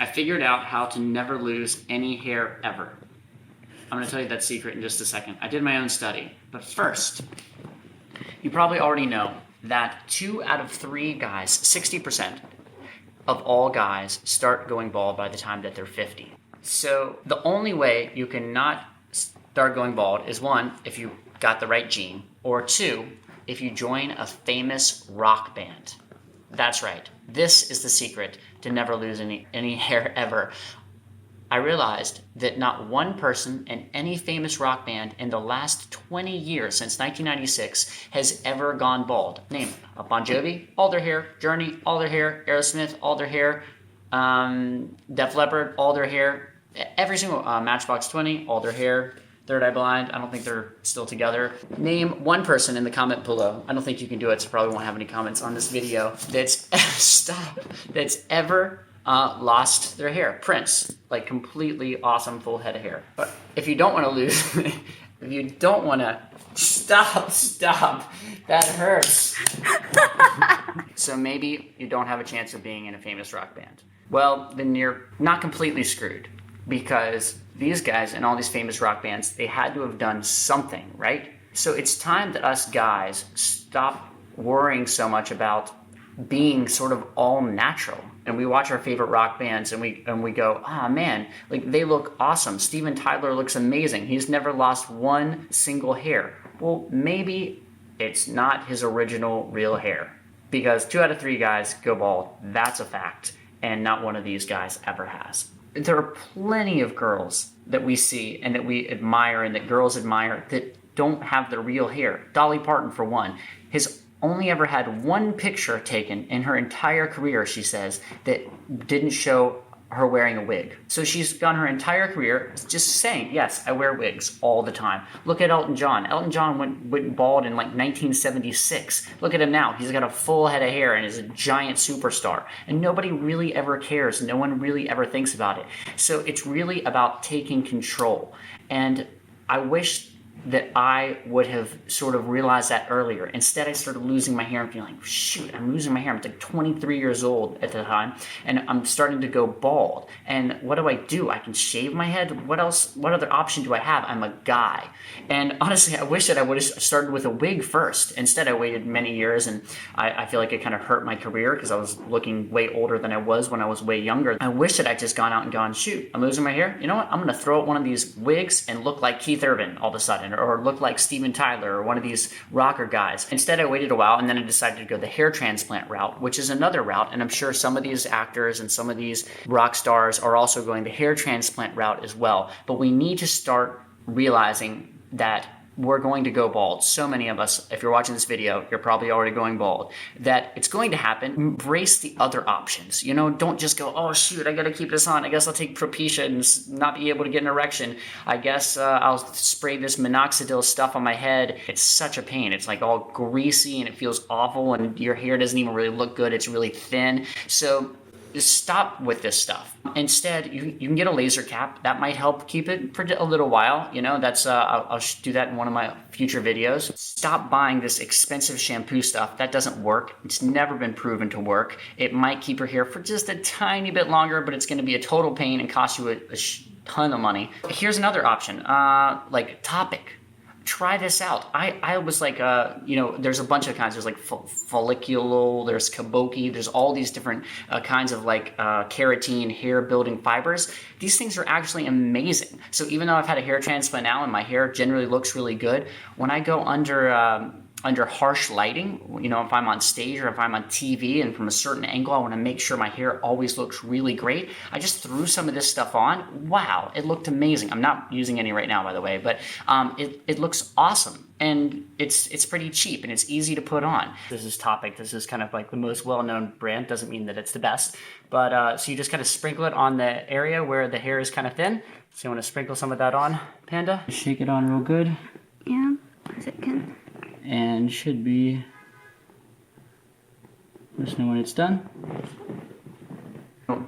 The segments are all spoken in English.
I figured out how to never lose any hair ever. I'm going to tell you that secret in just a second. I did my own study. But first, you probably already know that 2 out of 3 guys, 60% of all guys, start going bald by the time that they're 50. So the only way you can not start going bald is 1, if you got the right gene, or 2, if you join a famous rock band. That's right. This is the secret to never lose any hair ever. I realized that not one person in any famous rock band in the last 20 years, since 1996, has ever gone bald. Name it. Bon Jovi, all their hair. Journey, all their hair. Aerosmith, all their hair. Def Leppard, all their hair. Every single Matchbox 20, all their hair. Third Eye Blind, I don't think they're still together. Name one person in the comment below. I don't think you can do it, so probably won't have any comments on this video. That's ever lost their hair. Prince, like completely awesome full head of hair. But if you don't want to lose, if you don't want to, stop, that hurts. So maybe you don't have a chance of being in a famous rock band. Well, then you're not completely screwed, because these guys in all these famous rock bands, they had to have done something, right? So it's time that us guys stop worrying so much about being sort of all natural. And we watch our favorite rock bands and we go, ah, man, like they look awesome. Steven Tyler looks amazing. He's never lost one single hair. Well, maybe it's not his original real hair, because 2 out of 3 guys go bald. That's a fact. And not one of these guys ever has. There are plenty of girls that we see and that we admire and that girls admire that don't have the real hair. Dolly Parton, for one, has only ever had one picture taken in her entire career, she says, that didn't show her wearing a wig. So she's gone her entire career just saying, yes, I wear wigs all the time. Look at Elton John. Elton John went bald in like 1976. Look at him now. He's got a full head of hair and is a giant superstar. And nobody really ever cares. No one really ever thinks about it. So it's really about taking control. And I wish that I would have sort of realized that earlier. Instead, I started losing my hair and feeling like, shoot, I'm losing my hair. I'm like 23 years old at the time, and I'm starting to go bald. And what do? I can shave my head? What else? What other option do I have? I'm a guy. And honestly, I wish that I would have started with a wig first. Instead, I waited many years, and I feel like it kind of hurt my career because I was looking way older than I was when I was way younger. I wish that I'd just gone out and gone, shoot, I'm losing my hair. You know what? I'm going to throw out one of these wigs and look like Keith Urban all of a sudden, or look like Steven Tyler or one of these rocker guys. Instead, I waited a while, and then I decided to go the hair transplant route, which is another route, and I'm sure some of these actors and some of these rock stars are also going the hair transplant route as well. But we need to start realizing that we're going to go bald. So many of us, if you're watching this video, you're probably already going bald. That it's going to happen. Embrace the other options. You know, don't just go, oh shoot, I gotta keep this on. I guess I'll take Propecia and not be able to get an erection. I guess I'll spray this minoxidil stuff on my head. It's such a pain. It's like all greasy and it feels awful, and your hair doesn't even really look good. It's really thin. So just stop with this stuff. Instead, you can get a laser cap. That might help keep it for a little while. You know, that's I'll do that in one of my future videos. Stop buying this expensive shampoo stuff. That doesn't work. It's never been proven to work. It might keep your hair for just a tiny bit longer, but it's going to be a total pain and cost you a ton of money. Here's another option, like Topic. Try this out. I was like, you know, there's a bunch of kinds. There's like follicular, there's kabuki, there's all these different kinds of like keratin hair building fibers. These things are actually amazing. So even though I've had a hair transplant now and my hair generally looks really good, when I go under harsh lighting, you know, if I'm on stage or if I'm on TV and from a certain angle, I want to make sure my hair always looks really great. I just threw some of this stuff on. Wow, it looked amazing. I'm not using any right now, by the way, but it looks awesome. And it's pretty cheap and it's easy to put on. This is Topic. This is kind of like the most well-known brand. Doesn't mean that it's the best. But so you just kind of sprinkle it on the area where the hair is kind of thin. So you want to sprinkle some of that on, Panda? Shake it on real good. Yeah, as it can. And should be, let us know when it's done.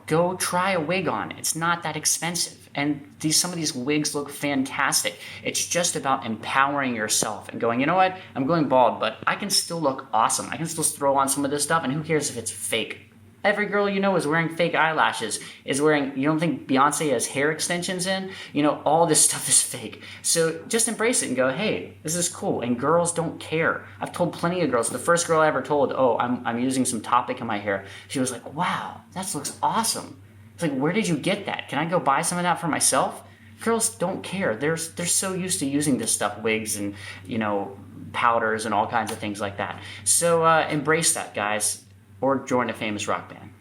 Go try a wig on. It's not that expensive. And some of these wigs look fantastic. It's just about empowering yourself and going, you know what? I'm going bald, but I can still look awesome. I can still throw on some of this stuff, and who cares if it's fake? Every girl you know is wearing fake eyelashes, is wearing, you don't think Beyonce has hair extensions in? You know, all this stuff is fake. So just embrace it and go, hey, this is cool. And girls don't care. I've told plenty of girls. The first girl I ever told, oh, I'm using some Topic in my hair. She was like, wow, that looks awesome. It's like, where did you get that? Can I go buy some of that for myself? Girls don't care. They're so used to using this stuff, wigs and, you know, powders and all kinds of things like that. So embrace that, guys, or join a famous rock band.